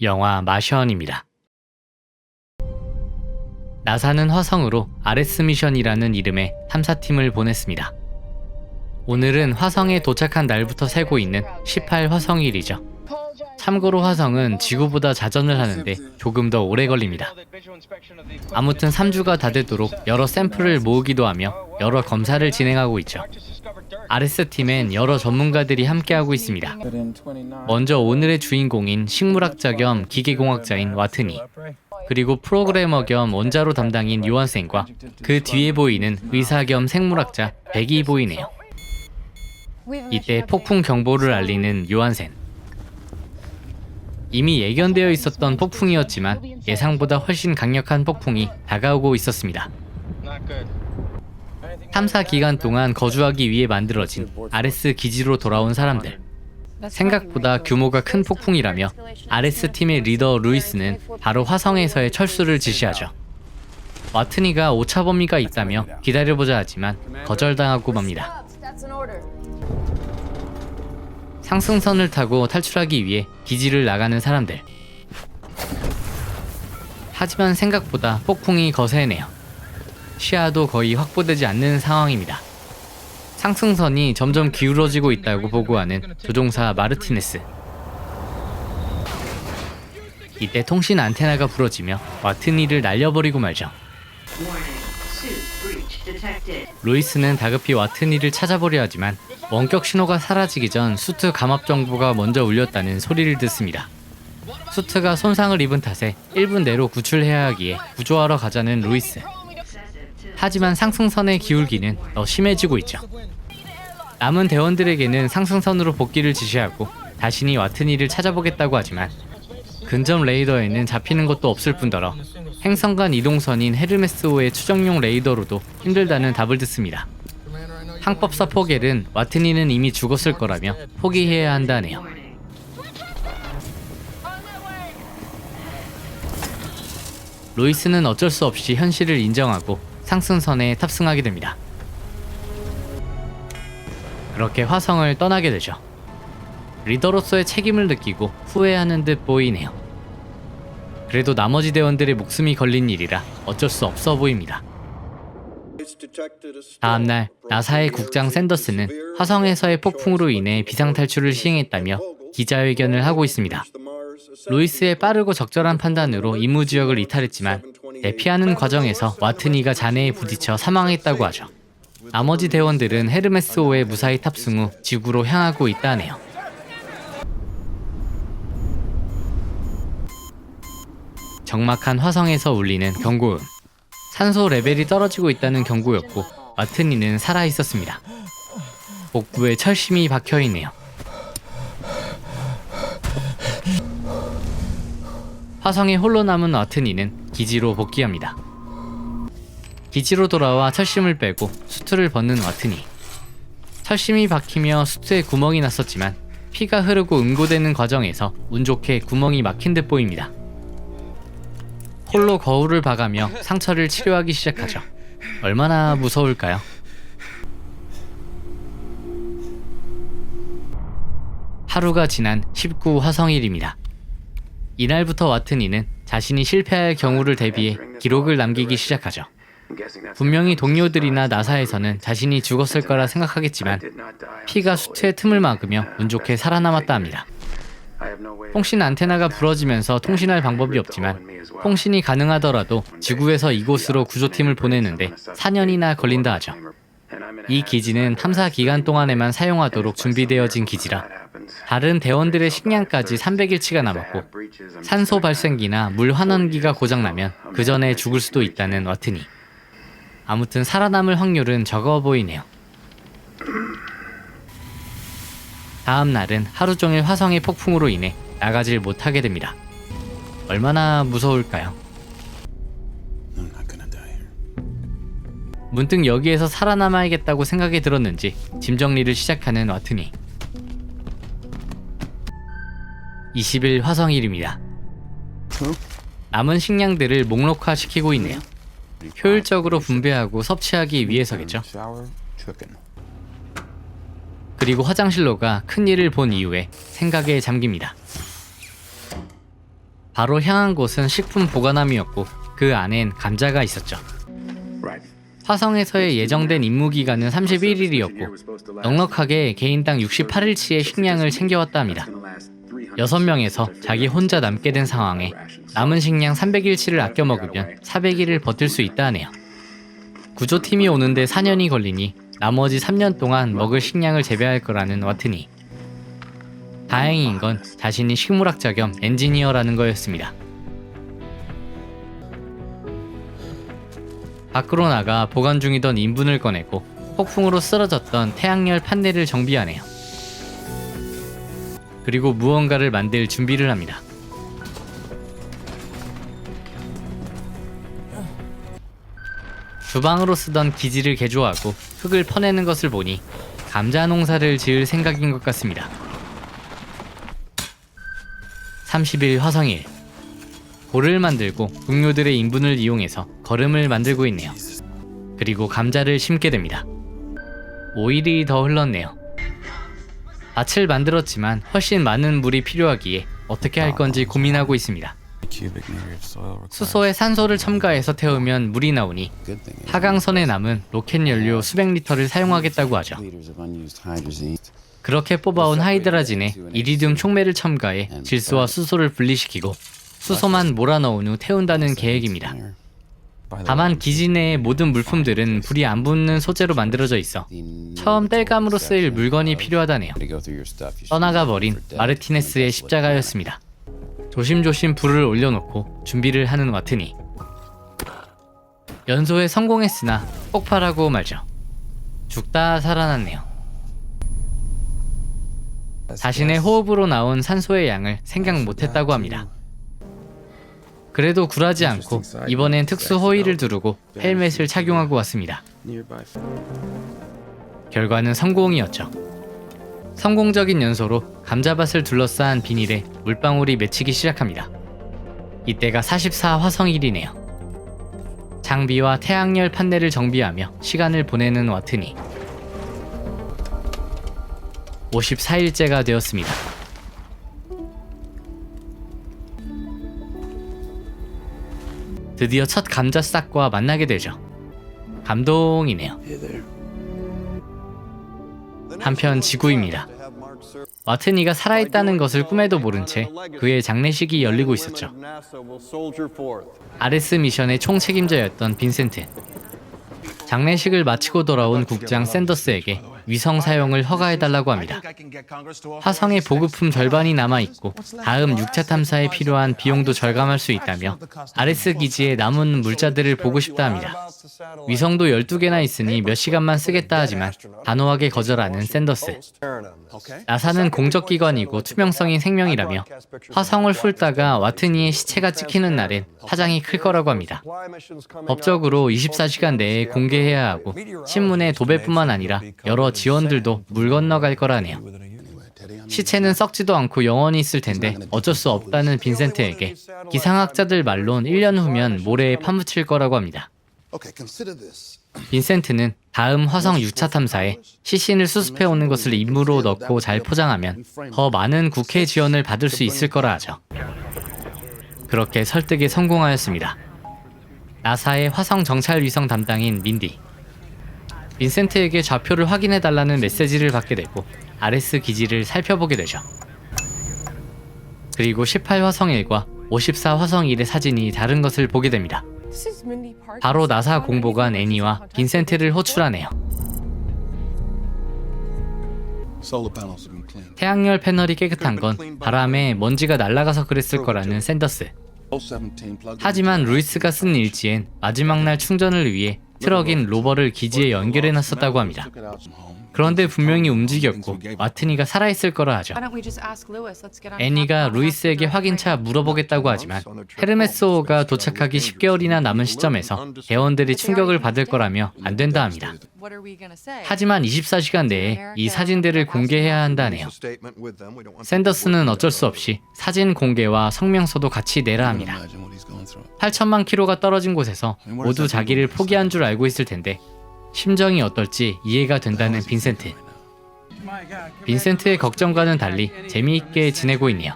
영화 마션입니다. 나사는 화성으로 아레스 미션이라는 이름의 탐사팀을 보냈습니다. 오늘은 화성에 도착한 날부터 세고 있는 18화성일이죠. 참고로 화성은 지구보다 자전을 하는데 조금 더 오래 걸립니다. 아무튼 3주가 다 되도록 여러 샘플을 모으기도 하며 여러 검사를 진행하고 있죠. 아레스 팀엔 여러 전문가들이 함께하고 있습니다. 먼저 오늘의 주인공인 식물학자 겸 기계공학자인 와트니, 그리고 프로그래머 겸 원자로 담당인 요한센과 그 뒤에 보이는 의사 겸 생물학자 백이 보이네요. 이때 폭풍 경보를 알리는 요한센. 이미 예견되어 있었던 폭풍이었지만 예상보다 훨씬 강력한 폭풍이 다가오고 있었습니다. 탐사 기간 동안 거주하기 위해 만들어진 아레스 기지로 돌아온 사람들. 생각보다 규모가 큰 폭풍이라며 아레스 팀의 리더 루이스는 바로 화성에서의 철수를 지시하죠. 와트니가 오차 범위가 있다며 기다려보자 하지만 거절당하고 맙니다. 상승선을 타고 탈출하기 위해 기지를 나가는 사람들. 하지만 생각보다 폭풍이 거세네요. 시야도 거의 확보되지 않는 상황입니다. 상승선이 점점 기울어지고 있다고 보고하는 조종사 마르티네스. 이때 통신 안테나가 부러지며 와트니를 날려버리고 말죠. 루이스는 다급히 와트니를 찾아보려 하지만 원격 신호가 사라지기 전 수트 감압 정보가 먼저 울렸다는 소리를 듣습니다. 수트가 손상을 입은 탓에 1분 내로 구출해야 하기에 구조하러 가자는 루이스. 하지만 상승선의 기울기는 더 심해지고 있죠. 남은 대원들에게는 상승선으로 복귀를 지시하고 자신이 와트니를 찾아보겠다고 하지만 근접 레이더에는 잡히는 것도 없을 뿐더러 행성 간 이동선인 헤르메스5의 추정용 레이더로도 힘들다는 답을 듣습니다. 항법사 포겔은 와트니는 이미 죽었을 거라며 포기해야 한다네요. 루이스는 어쩔 수 없이 현실을 인정하고 상승선에 탑승하게 됩니다. 그렇게 화성을 떠나게 되죠. 리더로서의 책임을 느끼고 후회하는 듯 보이네요. 그래도 나머지 대원들의 목숨이 걸린 일이라 어쩔 수 없어 보입니다. 다음날 나사의 국장 샌더스는 화성에서의 폭풍으로 인해 비상탈출을 시행했다며 기자회견을 하고 있습니다. 루이스의 빠르고 적절한 판단으로 임무지역을 이탈했지만 대피하는 과정에서 와트니가 잔해에 부딪혀 사망했다고 하죠. 나머지 대원들은 헤르메스5에 무사히 탑승 후 지구로 향하고 있다네요. 적막한 화성에서 울리는 경고음. 산소 레벨이 떨어지고 있다는 경고였고 와트니는 살아있었습니다. 복부에 철심이 박혀있네요. 화성에 홀로 남은 와트니는 기지로 복귀합니다. 기지로 돌아와 철심을 빼고 수트를 벗는 와트니. 철심이 박히며 수트에 구멍이 났었지만 피가 흐르고 응고되는 과정에서 운 좋게 구멍이 막힌 듯 보입니다. 홀로 거울을 봐가며 상처를 치료하기 시작하죠. 얼마나 무서울까요? 하루가 지난 19화성일입니다. 이날부터 와트니는 자신이 실패할 경우를 대비해 기록을 남기기 시작하죠. 분명히 동료들이나 나사에서는 자신이 죽었을 거라 생각하겠지만 피가 수트의 틈을 막으며 운 좋게 살아남았다 합니다. 통신 안테나가 부러지면서 통신할 방법이 없지만 통신이 가능하더라도 지구에서 이곳으로 구조팀을 보내는데 4년이나 걸린다 하죠. 이 기지는 탐사 기간 동안에만 사용하도록 준비되어진 기지라 다른 대원들의 식량까지 300일치가 남았고 산소 발생기나 물 환원기가 고장나면 그 전에 죽을 수도 있다는 와트니. 아무튼 살아남을 확률은 적어 보이네요. 다음 날은 하루 종일 화성의 폭풍으로 인해 나가질 못하게 됩니다. 얼마나 무서울까요? 문득 여기에서 살아남아야겠다고 생각이 들었는지 짐 정리를 시작하는 와트니. 20일 화성일입니다. 남은 식량들을 목록화시키고 있네요. 효율적으로 분배하고 섭취하기 위해서겠죠. 그리고 화장실로 가 큰일을 본 이후에 생각에 잠깁니다. 바로 향한 곳은 식품 보관함이었고 그 안엔 감자가 있었죠. 화성에서의 예정된 임무 기간은 31일이었고 넉넉하게 개인당 68일치의 식량을 챙겨왔다 합니다. 6명에서 자기 혼자 남게 된 상황에 남은 식량 300일치를 아껴 먹으면 400일을 버틸 수 있다 하네요. 구조팀이 오는데 4년이 걸리니 나머지 3년 동안 먹을 식량을 재배할 거라는 와트니. 다행인 건 자신이 식물학자 겸 엔지니어라는 거였습니다. 밖으로 나가 보관 중이던 인분을 꺼내고 폭풍으로 쓰러졌던 태양열 판넬을 정비하네요. 그리고 무언가를 만들 준비를 합니다. 주방으로 쓰던 기지를 개조하고 흙을 퍼내는 것을 보니 감자 농사를 지을 생각인 것 같습니다. 30일 화성일. 돌을 만들고 동료들의 인분을 이용해서 거름을 만들고 있네요. 그리고 감자를 심게 됩니다. 5일이 더 흘렀네요. 밭을 만들었지만 훨씬 많은 물이 필요하기에 어떻게 할 건지 고민하고 있습니다. 수소에 산소를 첨가해서 태우면 물이 나오니 하강선에 남은 로켓 연료 수백 리터를 사용하겠다고 하죠. 그렇게 뽑아온 하이드라진에 이리듐 촉매를 첨가해 질소와 수소를 분리시키고 수소만 몰아넣은 후 태운다는 계획입니다. 다만 기지 내의 모든 물품들은 불이 안 붙는 소재로 만들어져 있어 처음 땔감으로 쓰일 물건이 필요하다네요. 떠나가 버린 마르티네스의 십자가였습니다. 조심조심 불을 올려놓고 준비를 하는 와트니. 연소에 성공했으나 폭발하고 말죠. 죽다 살아났네요. 자신의 호흡으로 나온 산소의 양을 생각 못했다고 합니다. 그래도 굴하지 않고 이번엔 특수 호의를 두르고 헬멧을 착용하고 왔습니다. 결과는 성공이었죠. 성공적인 연소로 감자밭을 둘러싼 비닐에 물방울이 맺히기 시작합니다. 이때가 44 화성일이네요. 장비와 태양열 판넬을 정비하며 시간을 보내는 와트니. 54일째가 되었습니다. 드디어 첫 감자싹과 만나게 되죠. 감동이네요. 한편 지구입니다. 와트니가 살아있다는 것을 꿈에도 모른 채 그의 장례식이 열리고 있었죠. 아레스 미션의 총책임자였던 빈센트. 장례식을 마치고 돌아온 국장 샌더스에게 위성 사용을 허가해달라고 합니다. 화성의 보급품 절반이 남아있고 다음 6차 탐사에 필요한 비용도 절감할 수 있다며 아레스 기지의 남은 물자들을 보고 싶다 합니다. 위성도 12개나 있으니 몇 시간만 쓰겠다 하지만 단호하게 거절하는 샌더스. 나사는 공적기관이고 투명성이 생명이라며 화성을 훑다가 와트니의 시체가 찍히는 날엔 파장이 클 거라고 합니다. 법적으로 24시간 내에 공개해야 하고 신문에 도배뿐만 아니라 여러 지원들도 물 건너갈 거라네요. 시체는 썩지도 않고 영원히 있을 텐데 어쩔 수 없다는 빈센트에게 기상학자들 말론 1년 후면 모래에 파묻힐 거라고 합니다. 빈센트는 다음 화성 6차 탐사에 시신을 수습해 오는 것을 임무로 넣고 잘 포장하면 더 많은 국회 지원을 받을 수 있을 거라 하죠. 그렇게 설득에 성공하였습니다. 나사의 화성 정찰 위성 담당인 민디. 빈센트에게 좌표를 확인해달라는 메시지를 받게 되고 아레스 기지를 살펴보게 되죠. 그리고 18 화성일과 54 화성일의 사진이 다른 것을 보게 됩니다. 바로 나사 공보관 애니와 빈센트를 호출하네요. 태양열 패널이 깨끗한 건 바람에 먼지가 날아가서 그랬을 거라는 샌더스. 하지만 루이스가 쓴 일지엔 마지막 날 충전을 위해 트럭인 로버를 기지에 연결해놨었다고 합니다. 그런데 분명히 움직였고 와트니가 살아있을 거라 하죠. 애니가 루이스에게 확인차 물어보겠다고 하지만 헤르메스호가 도착하기 10개월이나 남은 시점에서 대원들이 충격을 받을 거라며 안 된다 합니다. 하지만 24시간 내에 이 사진들을 공개해야 한다네요. 샌더스는 어쩔 수 없이 사진 공개와 성명서도 같이 내라 합니다. 8천만 킬로가 떨어진 곳에서 모두 자기를 포기한 줄 알고 있을 텐데 심정이 어떨지 이해가 된다는 빈센트. 빈센트의 걱정과는 달리 재미있게 지내고 있네요.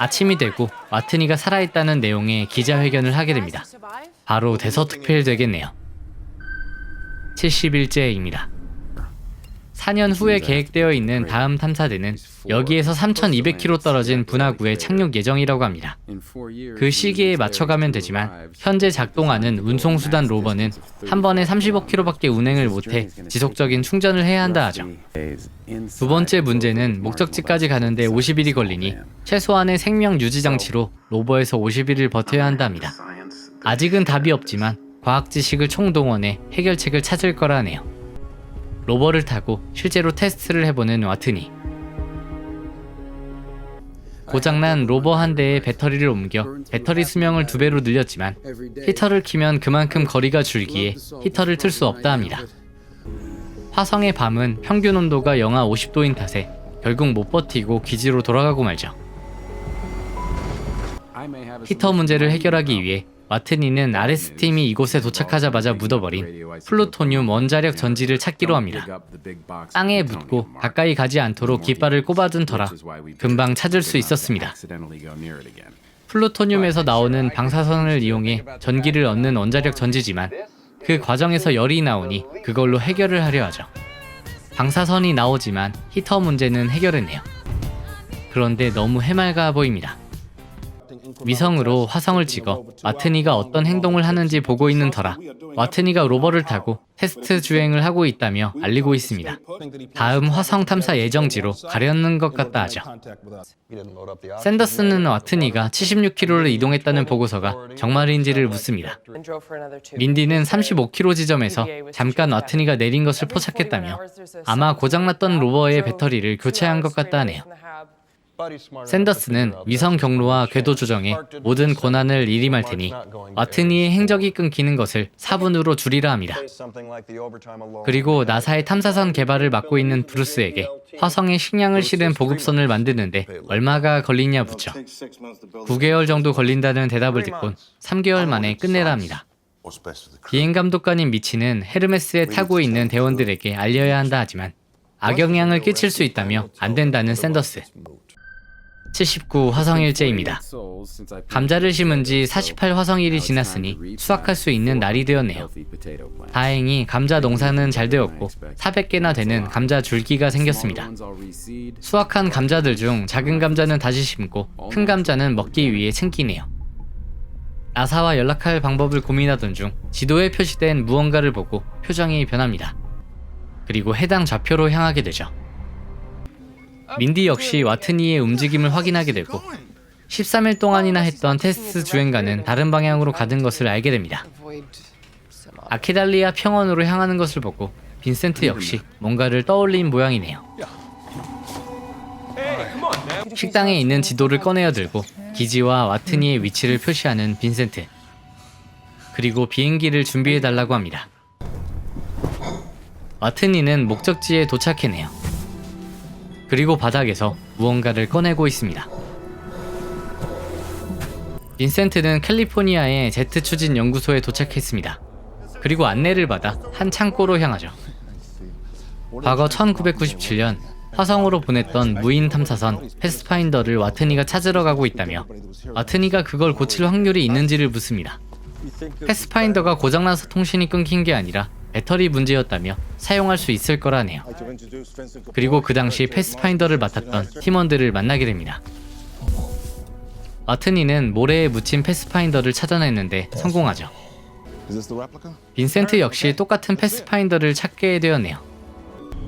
아침이 되고 와트니가 살아있다는 내용의 기자회견을 하게 됩니다. 바로 대서특필 되겠네요. 70일째입니다. 4년 후에 계획되어 있는 다음 탐사대는 여기에서 3,200km 떨어진 분화구에 착륙 예정이라고 합니다. 그 시기에 맞춰가면 되지만 현재 작동하는 운송수단 로버는 한 번에 35km밖에 운행을 못해 지속적인 충전을 해야 한다 하죠. 두 번째 문제는 목적지까지 가는데 50일이 걸리니 최소한의 생명 유지 장치로 로버에서 50일을 버텨야 한다 합니다. 아직은 답이 없지만 과학 지식을 총동원해 해결책을 찾을 거라네요. 로버를 타고 실제로 테스트를 해보는 와트니. 고장난 로버 한 대에 배터리를 옮겨 배터리 수명을 2배로 늘렸지만 히터를 키면 그만큼 거리가 줄기에 히터를 틀 수 없다 합니다. 화성의 밤은 평균 온도가 영하 50도인 탓에 결국 못 버티고 기지로 돌아가고 말죠. 히터 문제를 해결하기 위해 와트니는 RS팀이 이곳에 도착하자마자 묻어버린 플루토늄 원자력 전지를 찾기로 합니다. 땅에 묻고 가까이 가지 않도록 깃발을 꼽아둔 터라 금방 찾을 수 있었습니다. 플루토늄에서 나오는 방사선을 이용해 전기를 얻는 원자력 전지지만 그 과정에서 열이 나오니 그걸로 해결을 하려 하죠. 방사선이 나오지만 히터 문제는 해결했네요. 그런데 너무 해맑아 보입니다. 위성으로 화성을 찍어 와트니가 어떤 행동을 하는지 보고 있는 터라 와트니가 로버를 타고 테스트 주행을 하고 있다며 알리고 있습니다. 다음 화성 탐사 예정지로 가려는 것 같다 하죠. 샌더슨은 와트니가 76km를 이동했다는 보고서가 정말인지를 묻습니다. 민디는 35km 지점에서 잠깐 와트니가 내린 것을 포착했다며 아마 고장났던 로버의 배터리를 교체한 것 같다 하네요. 샌더스는 위성 경로와 궤도 조정에 모든 권한을 일임할 테니 와트니의 행적이 끊기는 것을 4분으로 줄이라 합니다. 그리고 나사의 탐사선 개발을 맡고 있는 브루스에게 화성에 식량을 실은 보급선을 만드는데 얼마가 걸리냐 묻죠. 9개월 정도 걸린다는 대답을 듣곤 3개월 만에 끝내라 합니다. 비행감독관인 미치는 헤르메스에 타고 있는 대원들에게 알려야 한다 하지만 악영향을 끼칠 수 있다며 안 된다는 샌더스. 79 화성일째입니다. 감자를 심은 지 48 화성일이 지났으니 수확할 수 있는 날이 되었네요. 다행히 감자 농사는 잘 되었고 400개나 되는 감자 줄기가 생겼습니다. 수확한 감자들 중 작은 감자는 다시 심고 큰 감자는 먹기 위해 챙기네요. 나사와 연락할 방법을 고민하던 중 지도에 표시된 무언가를 보고 표정이 변합니다. 그리고 해당 좌표로 향하게 되죠. 민디 역시 와트니의 움직임을 확인하게 되고 13일 동안이나 했던 테스트 주행과는 다른 방향으로 가는 것을 알게 됩니다. 아키달리아 평원으로 향하는 것을 보고 빈센트 역시 뭔가를 떠올린 모양이네요. 식당에 있는 지도를 꺼내어 들고 기지와 와트니의 위치를 표시하는 빈센트. 그리고 비행기를 준비해달라고 합니다. 와트니는 목적지에 도착해내요. 그리고 바닥에서 무언가를 꺼내고 있습니다. 빈센트는 캘리포니아의 제트 추진 연구소에 도착했습니다. 그리고 안내를 받아 한 창고로 향하죠. 과거 1997년 화성으로 보냈던 무인 탐사선 패스파인더를 와트니가 찾으러 가고 있다며 와트니가 그걸 고칠 확률이 있는지를 묻습니다. 패스파인더가 고장나서 통신이 끊긴 게 아니라 배터리 문제였다며 사용할 수 있을 거라네요. 그리고 그 당시 패스파인더를 맡았던 팀원들을 만나게 됩니다. 와트니는 모래에 묻힌 패스파인더를 찾아냈는데 성공하죠. 빈센트 역시 똑같은 패스파인더를 찾게 되었네요.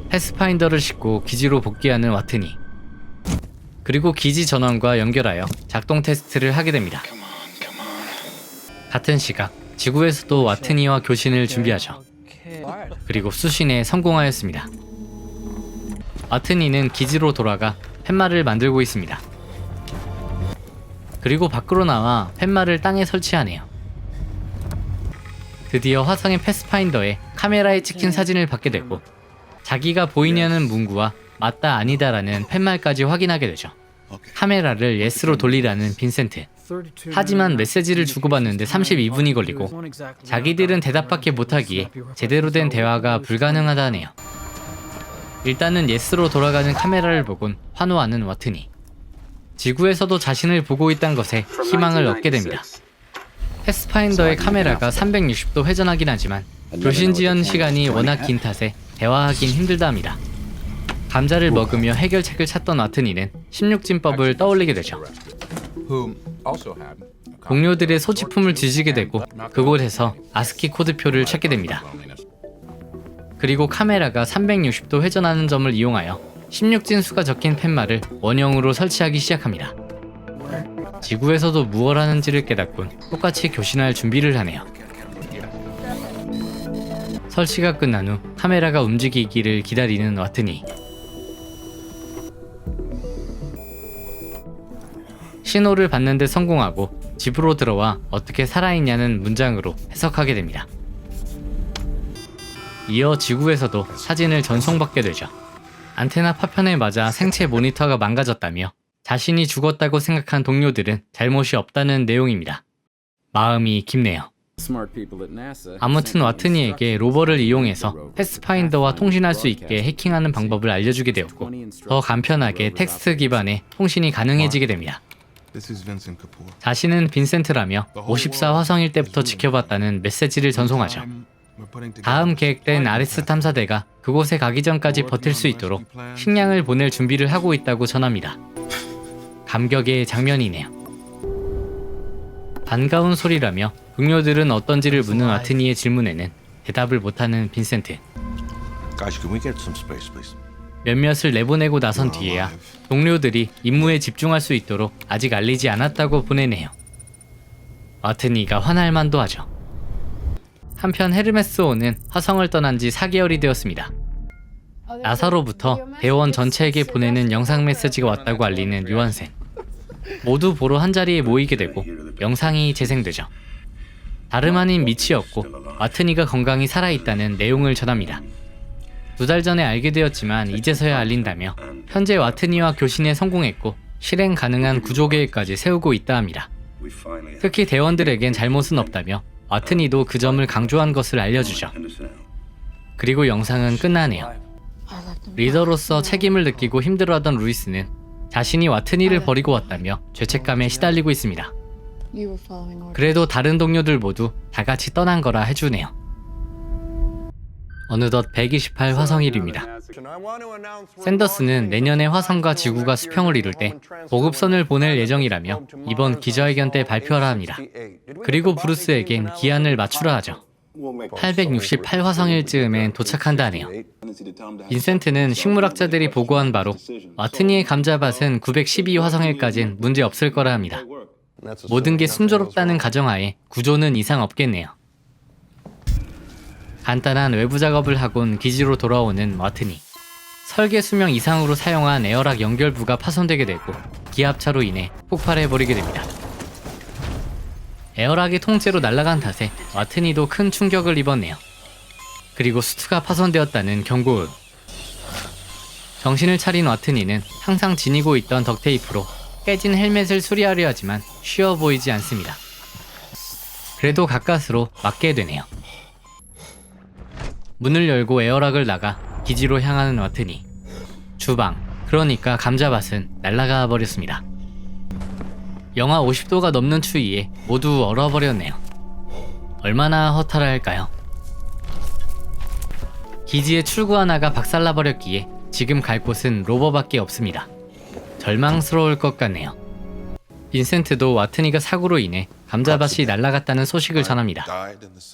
패스파인더를 싣고 기지로 복귀하는 와트니. 그리고 기지 전원과 연결하여 작동 테스트를 하게 됩니다. 같은 시각 지구에서도 와트니와 교신을 준비하죠. 그리고 수신에 성공하였습니다. 와트니는 기지로 돌아가 팻말을 만들고 있습니다. 그리고 밖으로 나와 팻말을 땅에 설치하네요. 드디어 화성의 패스파인더에 카메라에 찍힌 사진을 받게 되고 자기가 보이냐는 문구와 맞다 아니다라는 팻말까지 확인하게 되죠. 카메라를 예스로 돌리라는 빈센트. 하지만 메시지를 주고받는데 32분이 걸리고 자기들은 대답밖에 못하기에 제대로 된 대화가 불가능하다네요. 일단은 예스로 돌아가는 카메라를 보곤 환호하는 와트니. 지구에서도 자신을 보고 있다는 것에 희망을 얻게 됩니다. 패스파인더의 카메라가 360도 회전하긴 하지만 교신 지연 시간이 워낙 긴 탓에 대화하긴 힘들다 합니다. 감자를 먹으며 해결책을 찾던 와트니는 16진법을 떠올리게 되죠. 동료들의 소지품을 뒤지게 되고 그곳에서 아스키 코드표를 찾게 됩니다. 그리고 카메라가 360도 회전하는 점을 이용하여 16진 수가 적힌 팻말을 원형으로 설치하기 시작합니다. 지구에서도 무얼 하는지를 깨닫곤 똑같이 교신할 준비를 하네요. 설치가 끝난 후 카메라가 움직이기를 기다리는 와트니. 신호를 받는 데 성공하고 집으로 들어와 어떻게 살아있냐는 문장으로 해석하게 됩니다. 이어 지구에서도 사진을 전송받게 되죠. 안테나 파편에 맞아 생체 모니터가 망가졌다며 자신이 죽었다고 생각한 동료들은 잘못이 없다는 내용입니다. 마음이 깊네요. 아무튼 와트니에게 로버를 이용해서 패스파인더와 통신할 수 있게 해킹하는 방법을 알려주게 되었고 더 간편하게 텍스트 기반의 통신이 가능해지게 됩니다. 자신은 빈센트라며 54 화성일 때부터 지켜봤다는 메시지를 전송하죠. 다음 계획된 아레스 탐사대가 그곳에 가기 전까지 버틸 수 있도록 식량을 보낼 준비를 하고 있다고 전합니다. 감격의 장면이네요. 반가운 소리라며 동료들은 어떤지를 묻는 와트니의 질문에는 대답을 못하는 빈센트. 몇몇을 내보내고 나선 뒤에야 동료들이 임무에 집중할 수 있도록 아직 알리지 않았다고 보내네요. 와트니가 화날 만도 하죠. 한편 헤르메스호는 화성을 떠난 지 4개월이 되었습니다. 나사로부터 대원 전체에게 보내는 영상 메시지가 왔다고 알리는 요한센. 모두 보러 한자리에 모이게 되고 영상이 재생되죠. 다름 아닌 미치였고 와트니가 건강히 살아있다는 내용을 전합니다. 2달 전에 알게 되었지만 이제서야 알린다며 현재 와트니와 교신에 성공했고 실행 가능한 구조계획까지 세우고 있다 합니다. 특히 대원들에겐 잘못은 없다며 와트니도 그 점을 강조한 것을 알려주죠. 그리고 영상은 끝나네요. 리더로서 책임을 느끼고 힘들어하던 루이스는 자신이 와트니를 버리고 왔다며 죄책감에 시달리고 있습니다. 그래도 다른 동료들 모두 다 같이 떠난 거라 해주네요. 어느덧 128 화성일입니다. 샌더스는 내년에 화성과 지구가 수평을 이룰 때 보급선을 보낼 예정이라며 이번 기자회견 때 발표하라 합니다. 그리고 브루스에겐 기한을 맞추라 하죠. 868 화성일쯤엔 도착한다 하네요. 빈센트는 식물학자들이 보고한 바로 와트니의 감자밭은 912 화성일까진 문제 없을 거라 합니다. 모든 게 순조롭다는 가정하에 구조는 이상 없겠네요. 간단한 외부 작업을 하곤 기지로 돌아오는 와트니. 설계 수명 이상으로 사용한 에어락 연결부가 파손되게 되고 기압차로 인해 폭발해버리게 됩니다. 에어락이 통째로 날아간 탓에 와트니도 큰 충격을 입었네요. 그리고 수트가 파손되었다는 경고음. 정신을 차린 와트니는 항상 지니고 있던 덕테이프로 깨진 헬멧을 수리하려 하지만 쉬워 보이지 않습니다. 그래도 가까스로 맞게 되네요. 문을 열고 에어락을 나가 기지로 향하는 와트니. 주방, 그러니까 감자밭은 날아가 버렸습니다. 영하 50도가 넘는 추위에 모두 얼어버렸네요. 얼마나 허탈할까요? 기지의 출구 하나가 박살나버렸기에 지금 갈 곳은 로버밖에 없습니다. 절망스러울 것 같네요. 빈센트도 와트니가 사고로 인해 감자밭이 날아갔다는 소식을 전합니다.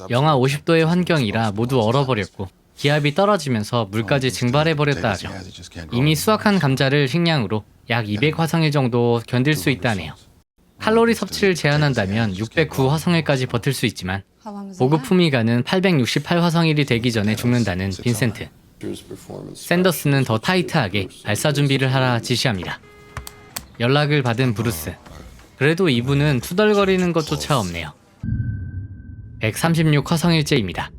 영하 50도의 환경이라 모두 얼어버렸고 기압이 떨어지면서 물까지 증발해버렸다 하죠. 이미 수확한 감자를 식량으로 약 200화성일 정도 견딜 수 있다네요. 칼로리 섭취를 제한한다면 609 화성일까지 버틸 수 있지만 보급품이 가는 868 화성일이 되기 전에 죽는다는 빈센트. 샌더스는 더 타이트하게 발사 준비를 하라 지시합니다. 연락을 받은 브루스. 그래도 이분은 투덜거리는 것조차 없네요. 136 화성일째입니다.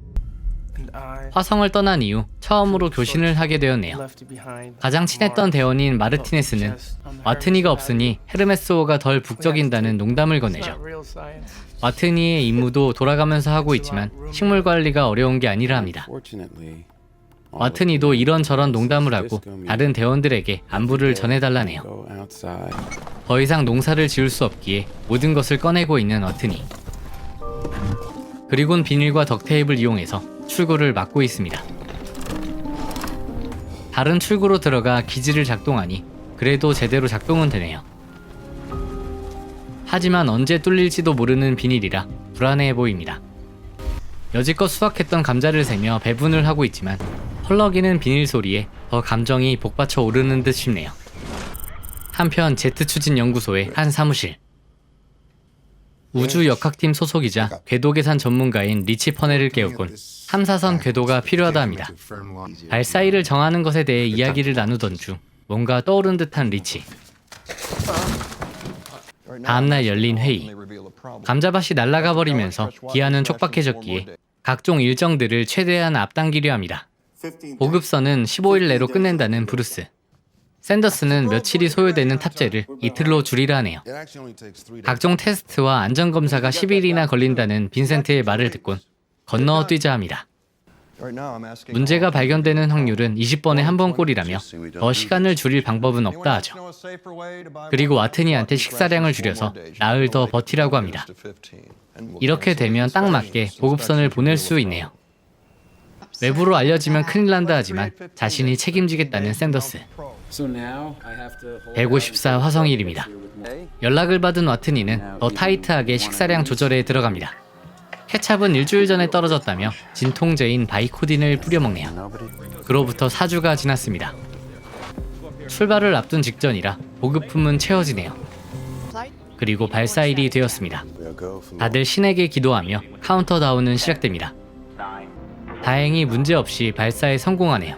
화성을 떠난 이후 처음으로 교신을 하게 되었네요. 가장 친했던 대원인 마르티네스는 와트니가 없으니 헤르메스호가 덜 북적인다는 농담을 건네죠. 와트니의 임무도 돌아가면서 하고 있지만 식물 관리가 어려운 게 아니라 합니다. 와트니도 이런저런 농담을 하고 다른 대원들에게 안부를 전해달라네요. 더 이상 농사를 지을 수 없기에 모든 것을 꺼내고 있는 와트니. 그리곤 비닐과 덕테이프를 이용해서 출구를 막고 있습니다. 다른 출구로 들어가 기지를 작동하니 그래도 제대로 작동은 되네요. 하지만 언제 뚫릴지도 모르는 비닐이라 불안해 보입니다. 여지껏 수확했던 감자를 세며 배분을 하고 있지만 펄럭이는 비닐 소리에 더 감정이 복받쳐 오르는 듯 싶네요. 한편 제트 추진 연구소의 한 사무실. 우주 역학팀 소속이자 궤도 계산 전문가인 리치 퍼넬을 깨우곤 탐사선 궤도가 필요하다 합니다. 발사일을 정하는 것에 대해 이야기를 나누던 중 뭔가 떠오른 듯한 리치. 다음날 열린 회의. 감자밭이 날아가 버리면서 기한은 촉박해졌기에 각종 일정들을 최대한 앞당기려 합니다. 보급선은 15일 내로 끝낸다는 브루스. 샌더스는 며칠이 소요되는 탑재를 이틀로 줄이라 하네요. 각종 테스트와 안전검사가 10일이나 걸린다는 빈센트의 말을 듣곤 건너어 뛰자 합니다. 문제가 발견되는 확률은 20번에 한 번꼴이라며 더 시간을 줄일 방법은 없다 하죠. 그리고 와트니한테 식사량을 줄여서 나흘 더 버티라고 합니다. 이렇게 되면 딱 맞게 보급선을 보낼 수 있네요. 외부로 알려지면 큰일 난다 하지만 자신이 책임지겠다는 샌더스. 154 화성일입니다. 연락을 받은 와트니는 더 타이트하게 식사량 조절에 들어갑니다. 케찹은 일주일 전에 떨어졌다며 진통제인 바이코딘을 뿌려먹네요. 그로부터 4주가 지났습니다. 출발을 앞둔 직전이라 보급품은 채워지네요. 그리고 발사일이 되었습니다. 다들 신에게 기도하며 카운터다운은 시작됩니다. 다행히 문제없이 발사에 성공하네요.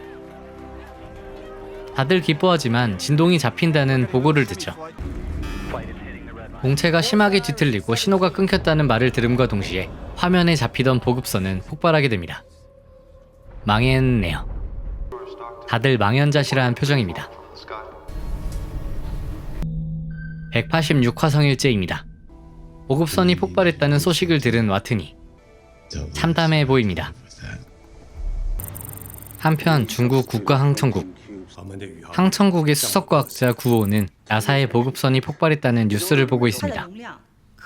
다들 기뻐하지만 진동이 잡힌다는 보고를 듣죠. 공체가 심하게 뒤틀리고 신호가 끊겼다는 말을 들음과 동시에 화면에 잡히던 보급선은 폭발하게 됩니다. 망했네요. 다들 망연자실한 표정입니다. 186 화성일째입니다. 보급선이 폭발했다는 소식을 들은 와트니. 참담해 보입니다. 한편 중국 국가항천국. 항천국의 수석과학자 구오는 나사의 보급선이 폭발했다는 뉴스를 보고 있습니다.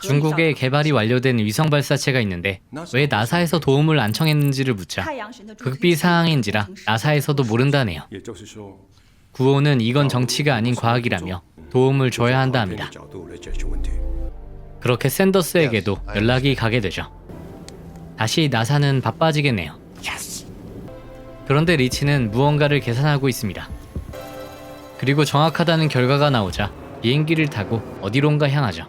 중국에 개발이 완료된 위성 발사체가 있는데 왜 나사에서 도움을 안 청했는지를 묻자 극비 사항인지라 나사에서도 모른다네요. 구오는 이건 정치가 아닌 과학이라며 도움을 줘야 한다 합니다. 그렇게 샌더스에게도 연락이 가게 되죠. 다시 나사는 바빠지겠네요. 그런데 리치는 무언가를 계산하고 있습니다. 그리고 정확하다는 결과가 나오자 비행기를 타고 어디론가 향하죠.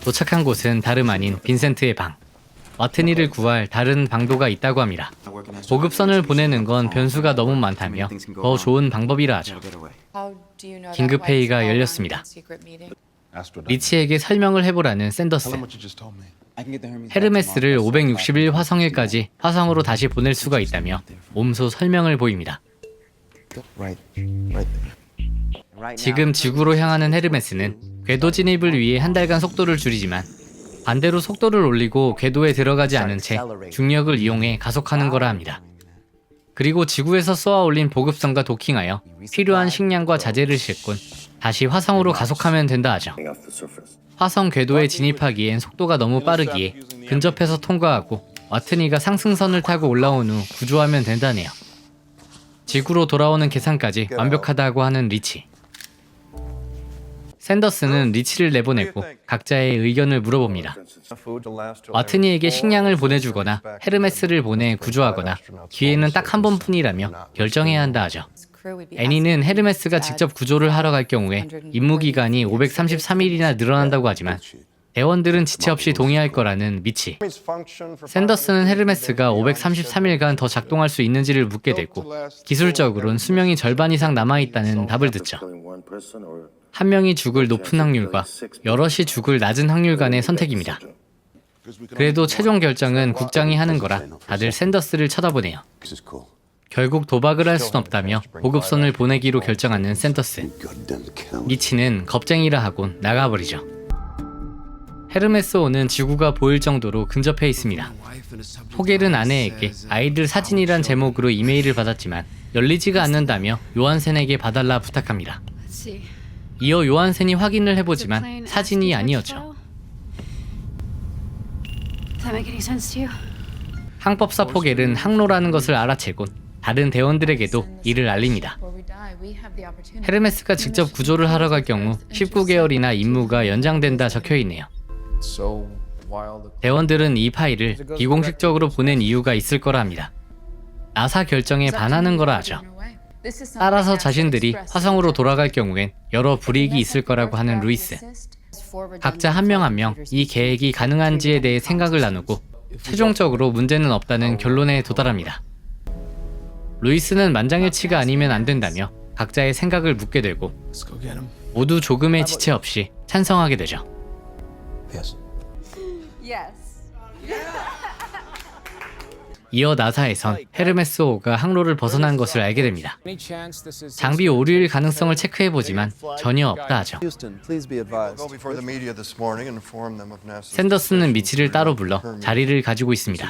도착한 곳은 다름 아닌 빈센트의 방. 와트니를 구할 다른 방도가 있다고 합니다. 보급선을 보내는 건 변수가 너무 많다며 더 좋은 방법이라 하죠. 긴급회의가 열렸습니다. 리치에게 설명을 해보라는 샌더스. 헤르메스를 561 화성일까지 화성으로 다시 보낼 수가 있다며 몸소 설명을 보입니다. 지금 지구로 향하는 헤르메스는 궤도 진입을 위해 한 달간 속도를 줄이지만 반대로 속도를 올리고 궤도에 들어가지 않은 채 중력을 이용해 가속하는 거라 합니다. 그리고 지구에서 쏘아 올린 보급선과 도킹하여 필요한 식량과 자재를 싣곤 다시 화성으로 가속하면 된다 하죠. 화성 궤도에 진입하기엔 속도가 너무 빠르기에 근접해서 통과하고 와트니가 상승선을 타고 올라온 후 구조하면 된다네요. 지구로 돌아오는 계산까지 완벽하다고 하는 리치. 샌더스는 리치를 내보내고 각자의 의견을 물어봅니다. 와트니에게 식량을 보내주거나 헤르메스를 보내 구조하거나 기회는 딱 한 번뿐이라며 결정해야 한다 하죠. 애니는 헤르메스가 직접 구조를 하러 갈 경우에 임무기간이 533일이나 늘어난다고 하지만 대원들은 지체 없이 동의할 거라는 미치. 샌더스는 헤르메스가 533일간 더 작동할 수 있는지를 묻게 되고 기술적으로는 수명이 절반 이상 남아있다는 답을 듣죠. 한 명이 죽을 높은 확률과 여럿이 죽을 낮은 확률 간의 선택입니다. 그래도 최종 결정은 국장이 하는 거라 다들 샌더스를 쳐다보네요. 결국 도박을 할 순 없다며 보급선을 보내기로 결정하는 샌더스. 미치는 겁쟁이라 하곤 나가버리죠. 헤르메스호는 지구가 보일 정도로 근접해 있습니다. 포겔은 아내에게 아이들 사진이란 제목으로 이메일을 받았지만 열리지가 않는다며 요한센에게 봐달라 부탁합니다. 이어 요한센이 확인을 해보지만 사진이 아니었죠. 항법사 포겔은 항로라는 것을 알아채곤 다른 대원들에게도 이를 알립니다. 헤르메스가 직접 구조를 하러 갈 경우 19개월이나 임무가 연장된다 적혀있네요. 대원들은 이 파일을 비공식적으로 보낸 이유가 있을 거라 합니다. 나사 결정에 반하는 거라 하죠. 따라서 자신들이 화성으로 돌아갈 경우엔 여러 불이익이 있을 거라고 하는 루이스. 각자 한 명 한 명 이 계획이 가능한지에 대해 생각을 나누고 최종적으로 문제는 없다는 결론에 도달합니다. 루이스는 만장일치가 아니면 안 된다며 각자의 생각을 묻게 되고 모두 조금의 지체 없이 찬성하게 되죠. 이어 나사에선 헤르메스호가 항로를 벗어난 것을 알게 됩니다. 장비 오류일 가능성을 체크해보지만 전혀 없다 하죠. 샌더슨은 미치를 따로 불러 자리를 가지고 있습니다.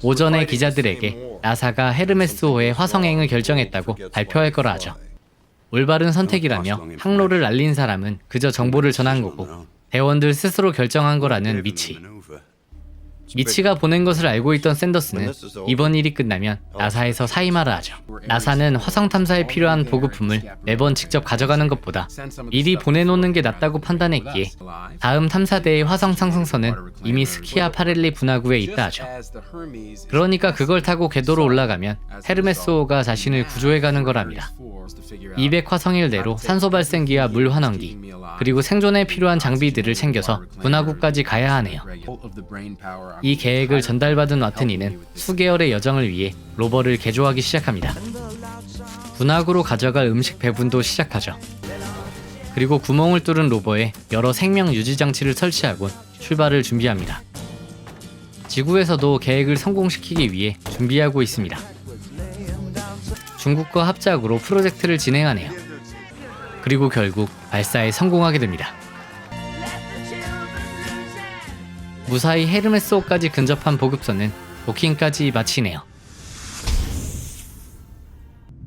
오전에 기자들에게 나사가 헤르메스호의 화성행을 결정했다고 발표할 거라 하죠. 올바른 선택이라며 항로를 알린 사람은 그저 정보를 전한 거고 대원들 스스로 결정한 거라는 미치. 미치가 보낸 것을 알고 있던 샌더스는 이번 일이 끝나면 나사에서 사임하라 하죠. 나사는 화성 탐사에 필요한 보급품을 매번 직접 가져가는 것보다 미리 보내놓는 게 낫다고 판단했기에 다음 탐사대의 화성 상승선은 이미 스키아 파렐리 분화구에 있다 하죠. 그러니까 그걸 타고 궤도로 올라가면 헤르메스호가 자신을 구조해가는 거랍니다. 200 화성일대로 산소 발생기와 물 환원기, 그리고 생존에 필요한 장비들을 챙겨서 분화구까지 가야 하네요. 이 계획을 전달받은 와트니는 수개월의 여정을 위해 로버를 개조하기 시작합니다. 분화구로 가져갈 음식 배분도 시작하죠. 그리고 구멍을 뚫은 로버에 여러 생명 유지 장치를 설치하곤 출발을 준비합니다. 지구에서도 계획을 성공시키기 위해 준비하고 있습니다. 중국과 합작으로 프로젝트를 진행하네요. 그리고 결국 발사에 성공하게 됩니다. 무사히 헤르메스호까지 근접한 보급선은 도킹까지 마치네요.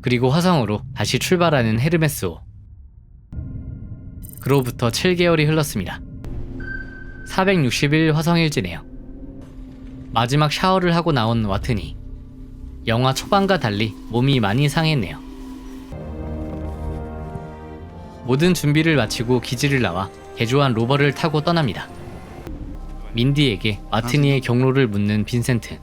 그리고 화성으로 다시 출발하는 헤르메스호. 그로부터 7개월이 흘렀습니다. 461 화성일지네요. 마지막 샤워를 하고 나온 와트니. 영화 초반과 달리 몸이 많이 상했네요. 모든 준비를 마치고 기지를 나와 개조한 로버를 타고 떠납니다. 민디에게 와트니의 경로를 묻는 빈센트.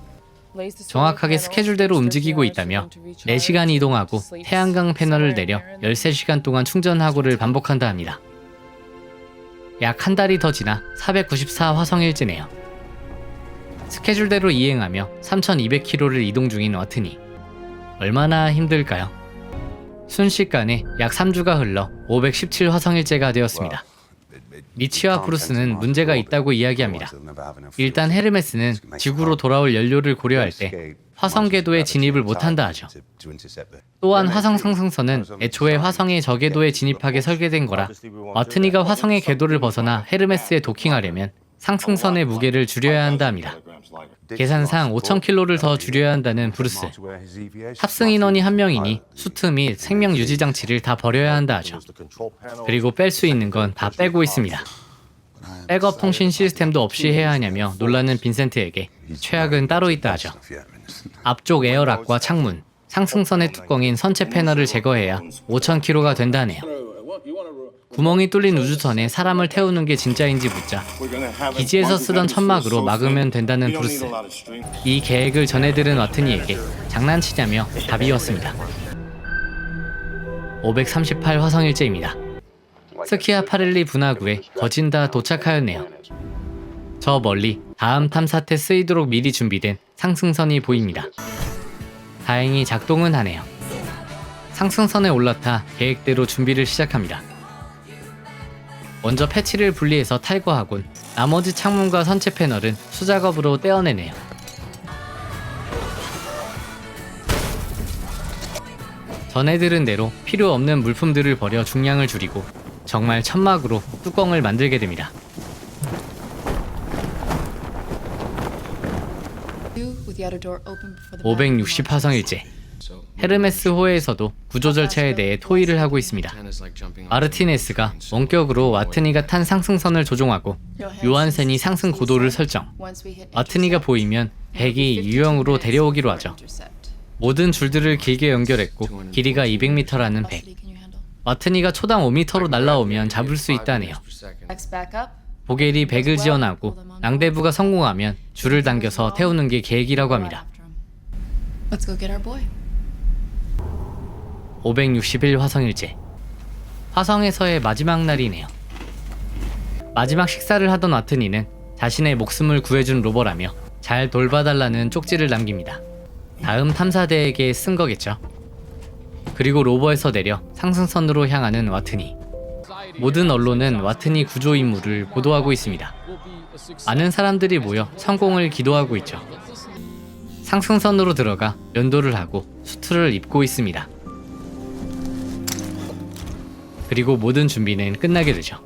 정확하게 스케줄대로 움직이고 있다며 4시간 이동하고 태양광 패널을 내려 13시간 동안 충전하고를 반복한다 합니다. 약 한 달이 더 지나 494 화성일지네요. 스케줄대로 이행하며 3200km를 이동 중인 와트니. 얼마나 힘들까요? 순식간에 약 3주가 흘러 517 화성일제가 되었습니다. 미치와 브루스는 문제가 있다고 이야기합니다. 일단 헤르메스는 지구로 돌아올 연료를 고려할 때 화성 궤도에 진입을 못한다 하죠. 또한 화성 상승선은 애초에 화성의 저궤도에 진입하게 설계된 거라 와트니가 화성의 궤도를 벗어나 헤르메스에 도킹하려면 상승선의 무게를 줄여야 한다 합니다. 계산상 5,000kg를 더 줄여야 한다는 브루스. 탑승 인원이 한 명이니 수트 및 생명 유지 장치를 다 버려야 한다 하죠. 그리고 뺄 수 있는 건 다 빼고 있습니다. 백업 통신 시스템도 없이 해야 하냐며 놀라는 빈센트에게 최악은 따로 있다 하죠. 앞쪽 에어락과 창문, 상승선의 뚜껑인 선체 패널을 제거해야 5,000kg가 된다네요. 구멍이 뚫린 우주선에 사람을 태우는 게 진짜인지 묻자 기지에서 쓰던 천막으로 막으면 된다는 브루스. 이 계획을 전해들은 와트니에게 장난치냐며 답이었습니다. 538 화성일제입니다. 스키아 파렐리 분화구에 거진 다 도착하였네요. 저 멀리 다음 탐사 때 쓰이도록 미리 준비된 상승선이 보입니다. 다행히 작동은 하네요. 상승선에 올라타 계획대로 준비를 시작합니다. 먼저 패치를 분리해서 탈거하곤 나머지 창문과 선체 패널은 수작업으로 떼어내네요. 전에 들은 대로 필요 없는 물품들을 버려 중량을 줄이고 정말 천막으로 뚜껑을 만들게 됩니다. 560 화성일제. 헤르메스 호에서도 구조 절차에 대해 토의를 하고 있습니다. 마르티네스가 원격으로 와트니가 탄 상승선을 조종하고 요한센이 상승 고도를 설정. 와트니가 보이면 백이 유형으로 데려오기로 하죠. 모든 줄들을 길게 연결했고 길이가 200m라는 백. 와트니가 초당 5m로 날아오면 잡을 수 있다네요. 보겔이 백을 지원하고 랑데부가 성공하면 줄을 당겨서 태우는 게 계획이라고 합니다. 561 화성일제. 화성에서의 마지막 날이네요. 마지막 식사를 하던 와트니는 자신의 목숨을 구해준 로버라며 잘 돌봐달라는 쪽지를 남깁니다. 다음 탐사대에게 쓴 거겠죠. 그리고 로버에서 내려 상승선으로 향하는 와트니. 모든 언론은 와트니 구조 임무를 보도하고 있습니다. 많은 사람들이 모여 성공을 기도하고 있죠. 상승선으로 들어가 면도를 하고 수트를 입고 있습니다. 그리고 모든 준비는 끝나게 되죠.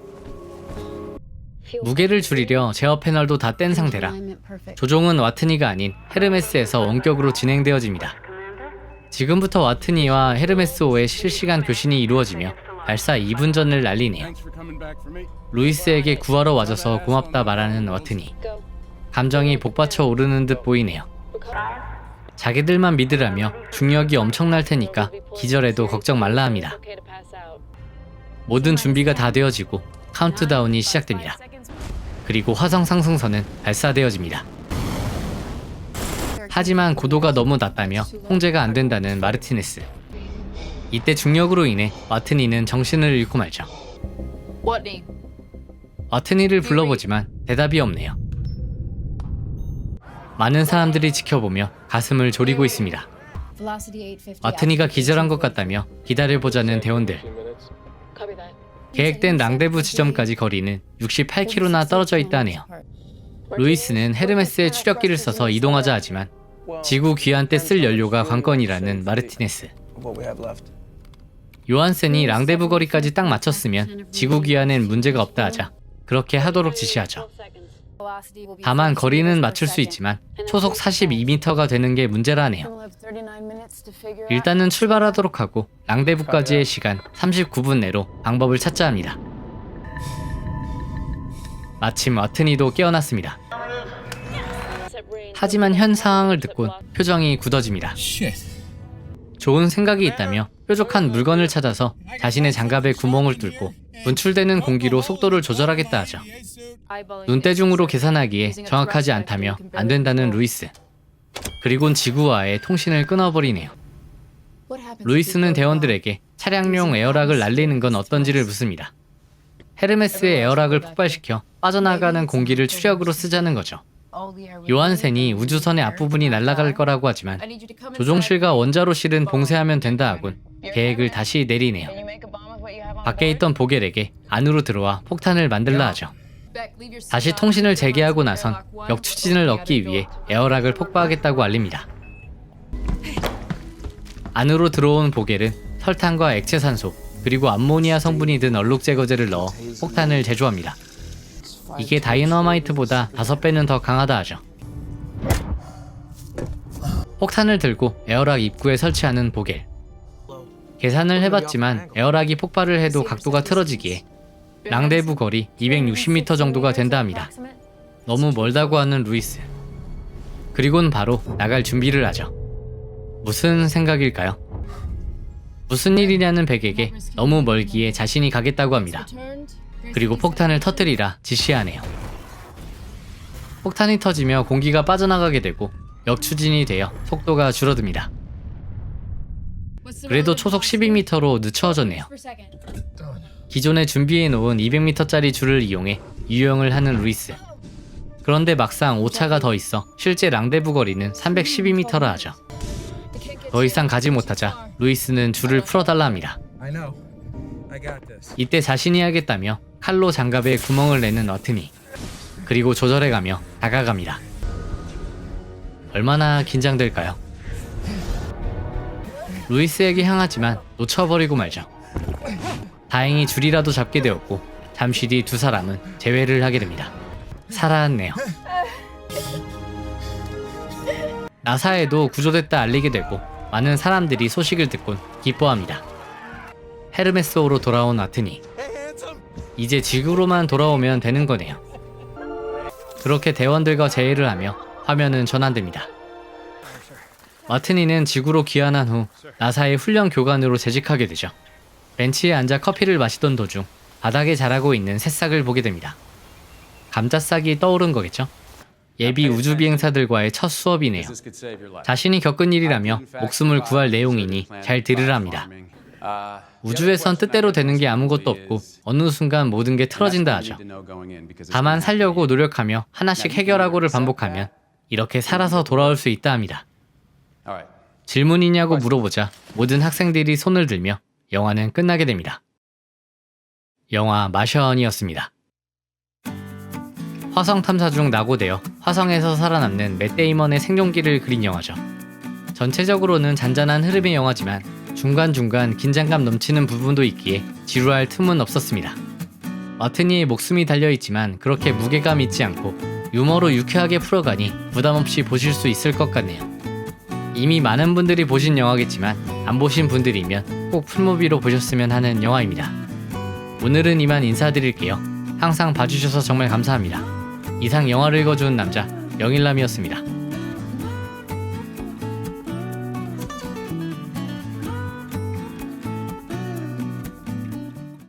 무게를 줄이려 제어 패널도 다 뗀 상태라 조종은 와트니가 아닌 헤르메스에서 원격으로 진행되어집니다. 지금부터 와트니와 헤르메스5의 실시간 교신이 이루어지며 발사 2분 전을 날리네요. 루이스에게 구하러 와줘서 고맙다 말하는 와트니. 감정이 복받쳐 오르는 듯 보이네요. 자기들만 믿으라며 중력이 엄청날 테니까 기절해도 걱정 말라 합니다. 모든 준비가 다 되어지고 카운트다운이 시작됩니다. 그리고 화성 상승선은 발사되어집니다. 하지만 고도가 너무 낮다며 통제가 안 된다는 마르티네스. 이때 중력으로 인해 와트니는 정신을 잃고 말죠. 와트니를 불러보지만 대답이 없네요. 많은 사람들이 지켜보며 가슴을 졸이고 있습니다. 와트니가 기절한 것 같다며 기다려보자는 대원들. 계획된 랑데부 지점까지 거리는 68km나 떨어져 있다네요. 루이스는 헤르메스의 추력기를 써서 이동하자 하지만 지구 귀환 때 쓸 연료가 관건이라는 마르티네스. 요한센이 랑데부 거리까지 딱 맞췄으면 지구 귀환엔 문제가 없다 하자 그렇게 하도록 지시하죠. 다만 거리는 맞출 수 있지만 초속 42m가 되는 게 문제라네요. 일단은 출발하도록 하고 랑데부까지의 시간 39분 내로 방법을 찾자 합니다. 마침 와트니도 깨어났습니다. 하지만 현 상황을 듣곤 표정이 굳어집니다. 좋은 생각이 있다며 뾰족한 물건을 찾아서 자신의 장갑에 구멍을 뚫고 분출되는 공기로 속도를 조절하겠다 하죠. 눈대중으로 계산하기에 정확하지 않다며 안 된다는 루이스. 그리곤 지구와의 통신을 끊어버리네요. 루이스는 대원들에게 차량용 에어락을 날리는 건 어떤지를 묻습니다. 헤르메스의 에어락을 폭발시켜 빠져나가는 공기를 추력으로 쓰자는 거죠. 요한센이 우주선의 앞부분이 날아갈 거라고 하지만 조종실과 원자로 실은 봉쇄하면 된다 하곤 계획을 다시 내리네요. 밖에 있던 보겔에게 안으로 들어와 폭탄을 만들라 하죠. 다시 통신을 재개하고 나선 역추진을 얻기 위해 에어락을 폭파하겠다고 알립니다. 안으로 들어온 보겔은 설탕과 액체산소 그리고 암모니아 성분이 든 얼룩 제거제를 넣어 폭탄을 제조합니다. 이게 다이너마이트보다 5배는 더 강하다 하죠. 폭탄을 들고 에어락 입구에 설치하는 보겔. 계산을 해봤지만 에어락이 폭발을 해도 각도가 틀어지기에 랑데부 거리 260m 정도가 된다 합니다. 너무 멀다고 하는 루이스. 그리곤 바로 나갈 준비를 하죠. 무슨 생각일까요? 무슨 일이냐는 백에게 너무 멀기에 자신이 가겠다고 합니다. 그리고 폭탄을 터뜨리라 지시하네요. 폭탄이 터지며 공기가 빠져나가게 되고 역추진이 되어 속도가 줄어듭니다. 그래도 초속 12m로 늦춰졌네요. 기존에 준비해놓은 200m짜리 줄을 이용해 유영을 하는 루이스. 그런데 막상 오차가 더 있어 실제 랑데부 거리는 312m라 하죠. 더 이상 가지 못하자 루이스는 줄을 풀어달라 합니다. 이때 자신이 하겠다며 칼로 장갑에 구멍을 내는 와트니. 그리고 조절해가며 다가갑니다. 얼마나 긴장될까요? 루이스에게 향하지만 놓쳐버리고 말죠. 다행히 줄이라도 잡게 되었고 잠시 뒤 두 사람은 재회를 하게 됩니다. 살아왔네요. 나사에도 구조됐다 알리게 되고 많은 사람들이 소식을 듣곤 기뻐합니다. 헤르메스호로 돌아온 와트니. 이제 지구로만 돌아오면 되는 거네요. 그렇게 대원들과 제의를 하며 화면은 전환됩니다. 와트니는 지구로 귀환한 후 나사의 훈련 교관으로 재직하게 되죠. 벤치에 앉아 커피를 마시던 도중 바닥에 자라고 있는 새싹을 보게 됩니다. 감자싹이 떠오른 거겠죠? 예비 우주비행사들과의 첫 수업이네요. 자신이 겪은 일이라며 목숨을 구할 내용이니 잘 들으랍니다. 우주에선 뜻대로 되는 게 아무것도 없고 어느 순간 모든 게 틀어진다 하죠. 다만 살려고 노력하며 하나씩 해결하고를 반복하면 이렇게 살아서 돌아올 수 있다 합니다. 질문이냐고 물어보자 모든 학생들이 손을 들며 영화는 끝나게 됩니다. 영화 마션이었습니다. 화성 탐사 중 낙오되어 화성에서 살아남는 맷 데이먼의 생존기를 그린 영화죠. 전체적으로는 잔잔한 흐름의 영화지만 중간중간 긴장감 넘치는 부분도 있기에 지루할 틈은 없었습니다. 와트니의 목숨이 달려있지만 그렇게 무게감 있지 않고 유머로 유쾌하게 풀어가니 부담없이 보실 수 있을 것 같네요. 이미 많은 분들이 보신 영화겠지만 안 보신 분들이면 꼭 풀무비로 보셨으면 하는 영화입니다. 오늘은 이만 인사드릴게요. 항상 봐주셔서 정말 감사합니다. 이상 영화를 읽어주는 남자 영일남이었습니다.